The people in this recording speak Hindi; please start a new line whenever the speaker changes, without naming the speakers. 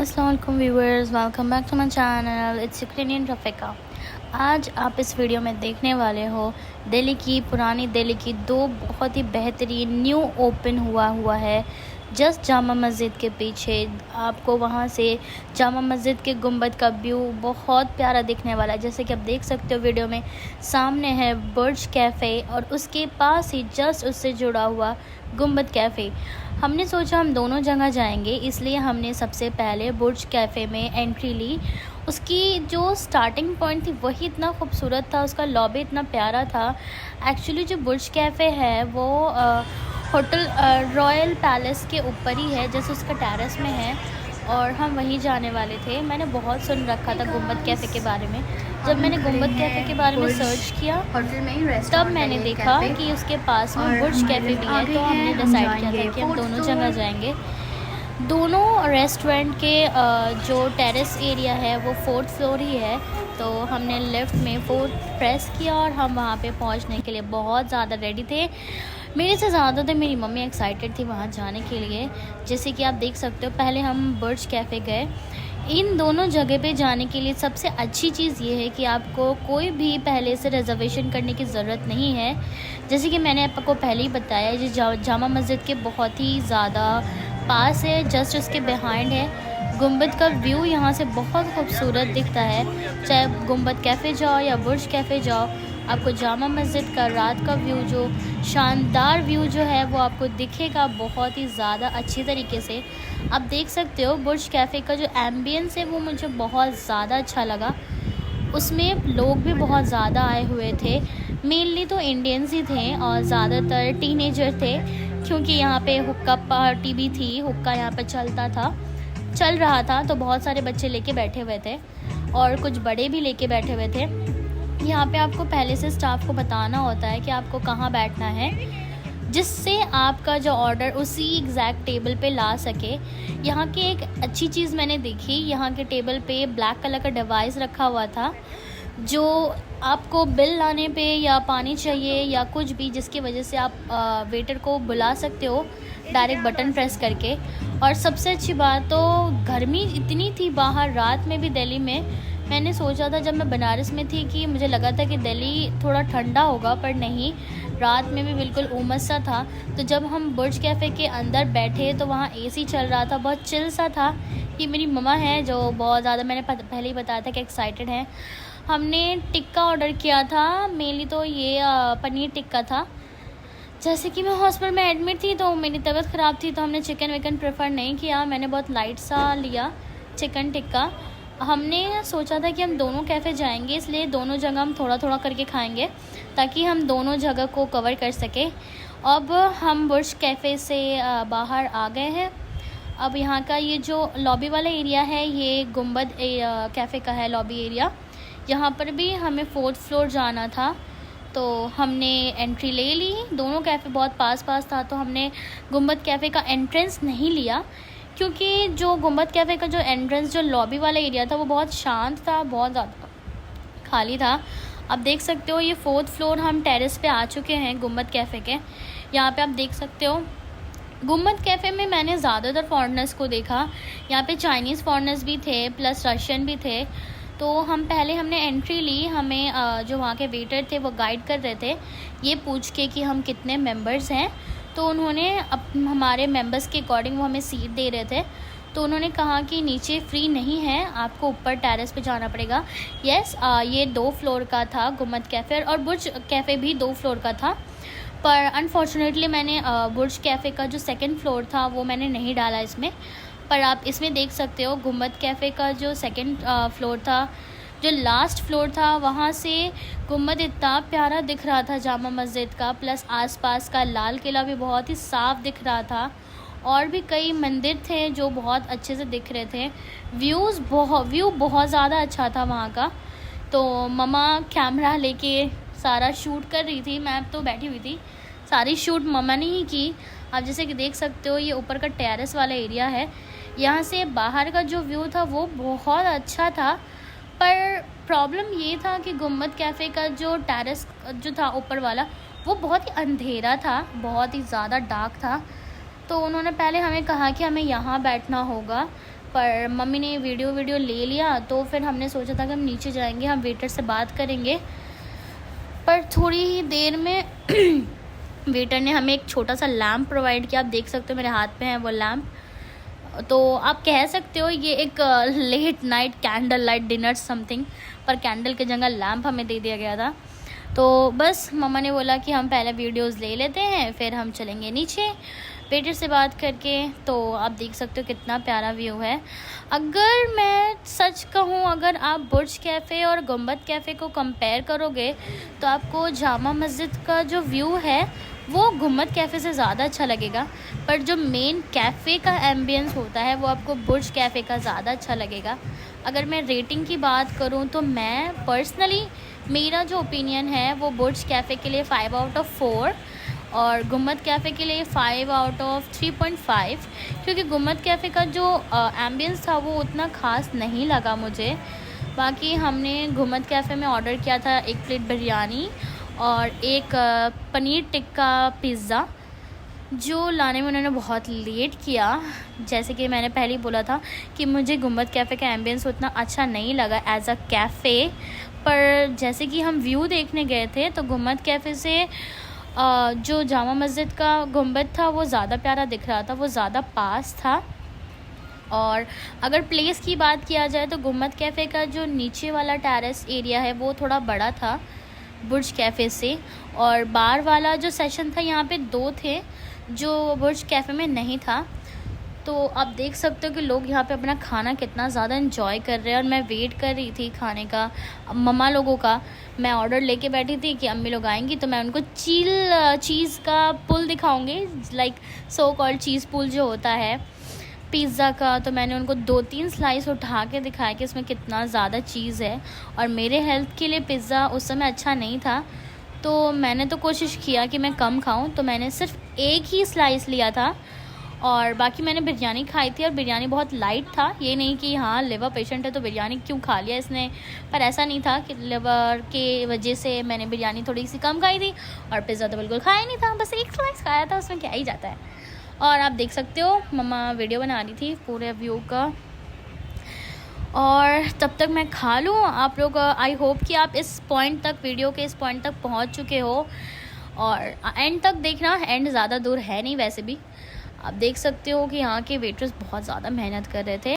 अस्सलाम वालेकुम viewers, welcome back to my channel. It's Ukrainian Rafiqa. आज आप इस वीडियो में देखने वाले हो दिल्ली की, पुरानी दिल्ली की दो बहुत ही बेहतरीन न्यू ओपन हुआ है जस्ट जामा मस्जिद के पीछे। आपको वहाँ से जामा मस्जिद के गुंबद का व्यू बहुत प्यारा दिखने वाला है। जैसे कि आप देख सकते हो वीडियो में, सामने है बुर्ज कैफ़े और उसके पास ही जस्ट उससे जुड़ा हुआ गुंबद कैफ़े। हमने सोचा हम दोनों जगह जाएंगे, इसलिए हमने सबसे पहले बुर्ज कैफ़े में एंट्री ली। उसकी जो स्टार्टिंग पॉइंट थी वही इतना खूबसूरत था, उसका लॉबी इतना प्यारा था। एक्चुअली जो बुर्ज कैफ़े है वो होटल रॉयल पैलेस के ऊपर ही है, जैसे उसका टेरेस में है और हम वहीं जाने वाले थे। मैंने बहुत सुन रखा था गुंबद कैफ़े के बारे में। जब मैंने गुंबद कैफ़े के बारे में सर्च किया तब मैंने देखा कि उसके पास में बुर्ज कैफ़े भी है, तो हमने डिसाइड किया था कि हम दोनों जगह जाएंगे। दोनों रेस्टोरेंट के जो टेरेस एरिया है वो 4th फ्लोर ही है, तो हमने लिफ्ट में 4th प्रेस किया और हम वहाँ पे पहुँचने के लिए बहुत ज़्यादा रेडी थे। मेरे से ज़्यादा तो मेरी मम्मी एक्साइटेड थी वहाँ जाने के लिए। जैसे कि आप देख सकते हो, पहले हम बुर्ज कैफ़े गए। इन दोनों जगह पे जाने के लिए सबसे अच्छी चीज़ ये है कि आपको कोई भी पहले से रिज़र्वेशन करने की ज़रूरत नहीं है। जैसे कि मैंने आपको पहले ही बताया, ये जामा मस्जिद के बहुत ही ज़्यादा पास है, जस्ट उसके बिहाइंड है। गुंबद का व्यू यहाँ से बहुत खूबसूरत दिखता है। चाहे गुंबद कैफ़े जाओ या बुर्ज कैफ़े जाओ, आपको जामा मस्जिद का रात का व्यू, जो शानदार व्यू जो है वो आपको दिखेगा बहुत ही ज़्यादा अच्छी तरीके से। आप देख सकते हो बुर्ज कैफ़े का जो एम्बियंस है वो मुझे बहुत ज़्यादा अच्छा लगा। उसमें लोग भी बहुत ज़्यादा आए हुए थे, मेनली तो इंडियंस ही थे और ज़्यादातर टीनेजर थे, क्योंकि यहाँ पे हुक्का पार्टी भी थी। हुक्का यहाँ पे चल रहा था, तो बहुत सारे बच्चे लेके बैठे हुए थे और कुछ बड़े भी लेके बैठे हुए थे। यहाँ पे आपको पहले से स्टाफ को बताना होता है कि आपको कहाँ बैठना है, जिससे आपका जो ऑर्डर उसी एग्जैक्ट टेबल पे ला सके। यहाँ की एक अच्छी चीज़ मैंने देखी, यहाँ के टेबल पे ब्लैक कलर का डिवाइस रखा हुआ था, जो आपको बिल लाने पे या पानी चाहिए या कुछ भी, जिसकी वजह से आप वेटर को बुला सकते हो डायरेक्ट बटन प्रेस करके। और सबसे अच्छी बात तो, गर्मी इतनी थी बाहर रात में भी दिल्ली में। मैंने सोचा था जब मैं बनारस में थी कि मुझे लगा था कि दिल्ली थोड़ा ठंडा होगा, पर नहीं, रात में भी बिल्कुल उमस सा था। तो जब हम बुर्ज कैफ़े के अंदर बैठे तो वहाँ एसी चल रहा था, बहुत चिल सा था। ये मेरी मम्मा है जो बहुत ज़्यादा, मैंने पहले ही बताया था कि एक्साइटेड हैं। हमने टिक्का ऑर्डर किया था, मेनली तो ये पनीर टिक्का था। जैसे कि मैं हॉस्पिटल में एडमिट थी तो मेरी तबीयत ख़राब थी, तो हमने चिकन विकन प्रेफर नहीं किया, मैंने बहुत लाइट सा लिया चिकन टिक्का। हमने सोचा था कि हम दोनों कैफ़े जाएंगे, इसलिए दोनों जगह हम थोड़ा थोड़ा करके खाएंगे ताकि हम दोनों जगह को कवर कर सकें। अब हम बुर्ज कैफ़े से बाहर आ गए हैं। अब यहाँ का ये जो लॉबी वाला एरिया है, ये गुंबद कैफ़े का है लॉबी एरिया। यहाँ पर भी हमें 4th फ्लोर जाना था, तो हमने एंट्री ले ली। दोनों कैफ़े बहुत पास था, तो हमने गुंबद कैफ़े का एंट्रेंस नहीं लिया, क्योंकि जो गुंबद कैफ़े का जो एंट्रेंस, जो लॉबी वाला एरिया था, वो बहुत शांत था, बहुत ज़्यादा खाली था। आप देख सकते हो ये 4th फ्लोर हम टेरेस पे आ चुके हैं गुंबद कैफ़े के। यहाँ पे आप देख सकते हो गुंबद कैफ़े में मैंने ज़्यादातर फॉरेनर्स को देखा। यहाँ पे चाइनीज़ फॉरेनर्स भी थे प्लस रशियन भी थे। तो हमने एंट्री ली। हमें जो वहाँ के वेटर थे वो गाइड कर रहे थे, ये पूछ के कि हम कितने मेंबर्स हैं। तो उन्होंने हमारे मेंबर्स के अकॉर्डिंग वो हमें सीट दे रहे थे। तो उन्होंने कहा कि नीचे फ्री नहीं है, आपको ऊपर टेरेस पे जाना पड़ेगा। यस, ये 2 फ्लोर का था गुंबद कैफ़े, और बुर्ज कैफ़े भी 2 फ्लोर का था। पर अनफॉर्चुनेटली मैंने बुर्ज कैफ़े का जो 2nd फ्लोर था वो मैंने नहीं डाला इसमें। पर आप इसमें देख सकते हो गुंबद कैफ़े का जो 2nd फ्लोर था, जो लास्ट फ्लोर था, वहाँ से गुंबद इतना प्यारा दिख रहा था जामा मस्जिद का, प्लस आसपास का लाल किला भी बहुत ही साफ़ दिख रहा था। और भी कई मंदिर थे जो बहुत अच्छे से दिख रहे थे। व्यू बहुत ज़्यादा अच्छा था वहाँ का। तो मम्मा कैमरा लेके सारा शूट कर रही थी, मैं तो बैठी हुई थी। सारी शूट मम्मा ने ही की। आप जैसे कि देख सकते हो ये ऊपर का टेरेस वाला एरिया है। यहाँ से बाहर का जो व्यू था वो बहुत अच्छा था, पर प्रॉब्लम ये था कि गुंबद कैफ़े का जो टेरेस जो था ऊपर वाला, वो बहुत ही अंधेरा था, बहुत ही ज़्यादा डार्क था। तो उन्होंने पहले हमें कहा कि हमें यहाँ बैठना होगा, पर मम्मी ने वीडियो ले लिया, तो फिर हमने सोचा था कि हम नीचे जाएंगे, हम वेटर से बात करेंगे। पर थोड़ी ही देर में वेटर ने हमें एक छोटा सा लैम्प प्रोवाइड किया। आप देख सकते हो मेरे हाथ में है वो लैम्प। तो आप कह सकते हो ये एक late night candle light dinner something, पर कैंडल की जगह लैम्प हमें दे दिया गया था। तो बस मम्मा ने बोला कि हम पहले वीडियोस ले लेते हैं, फिर हम चलेंगे नीचे वेटर से बात करके। तो आप देख सकते हो कितना प्यारा व्यू है। अगर मैं सच कहूँ, अगर आप बुर्ज कैफ़े और गुंबद कैफ़े को कंपेयर करोगे तो आपको जामा मस्जिद का जो व्यू है वो गुंबद कैफ़े से ज़्यादा अच्छा लगेगा, पर जो मेन कैफ़े का एम्बियंस होता है वो आपको बुर्ज कैफ़े का ज़्यादा अच्छा लगेगा। अगर मैं रेटिंग की बात करूँ तो मैं पर्सनली, मेरा जो ओपिनियन है वो बुर्ज कैफ़े के लिए 5 आउट ऑफ 4 और गुंबद कैफ़े के लिए 5 आउट ऑफ 3.5, क्योंकि गुंबद कैफ़े का जो एम्बियंस था वो उतना ख़ास नहीं लगा मुझे। बाकी हमने गुंबद कैफ़े में ऑर्डर किया था 1 प्लेट बिरयानी और एक पनीर टिक्का पिज़्ज़ा, जो लाने में उन्होंने बहुत लेट किया। जैसे कि मैंने पहले ही बोला था कि मुझे गुंबद कैफ़े का एम्बियंस उतना अच्छा नहीं लगा एज़ अ कैफ़े, पर जैसे कि हम व्यू देखने गए थे तो गुंबद कैफ़े से जो जामा मस्जिद का गुंबद था वो ज़्यादा प्यारा दिख रहा था, वो ज़्यादा पास था। और अगर प्लेस की बात किया जाए तो गुंबद कैफ़े का जो नीचे वाला टेरेस एरिया है वो थोड़ा बड़ा था बुर्ज कैफ़े से, और बार वाला जो सेशन था यहाँ पे 2 थे जो बुर्ज कैफ़े में नहीं था। तो आप देख सकते हो कि लोग यहाँ पे अपना खाना कितना ज़्यादा एंजॉय कर रहे हैं। और मैं वेट कर रही थी खाने का, मम्मा लोगों का। मैं ऑर्डर लेके बैठी थी कि अम्मी लोग आएंगी तो मैं उनको चीज़ का पुल दिखाऊंगी, लाइक सो कॉल्ड चीज़ पुल जो होता है पिज़्ज़ा का। तो मैंने उनको 2-3 स्लाइस उठा के दिखाया कि इसमें कितना ज़्यादा चीज़ है। और मेरे हेल्थ के लिए पिज़्ज़ा उस समय अच्छा नहीं था, तो मैंने तो कोशिश किया कि मैं कम खाऊं, तो मैंने सिर्फ 1 ही स्लाइस लिया था और बाकी मैंने बिरयानी खाई थी। और बिरयानी बहुत लाइट था, ये नहीं कि हाँ लिवर पेशेंट है तो बिरयानी क्यों खा लिया इसने, पर ऐसा नहीं था कि लिवर के वजह से मैंने बिरयानी थोड़ी सी कम खाई थी। और पिज़्ज़ा तो बिल्कुल खाया नहीं था, बस 1 स्लाइस खाया था, उसमें क्या ही जाता है। और आप देख सकते हो मम्मा वीडियो बना रही थी पूरे व्यू का, और तब तक मैं खा लूँ। आप लोग आई होप कि आप इस पॉइंट तक, वीडियो के इस पॉइंट तक पहुँच चुके हो और एंड तक देखना, एंड ज़्यादा दूर है नहीं वैसे भी। आप देख सकते हो कि यहाँ के वेटर्स बहुत ज़्यादा मेहनत कर रहे थे।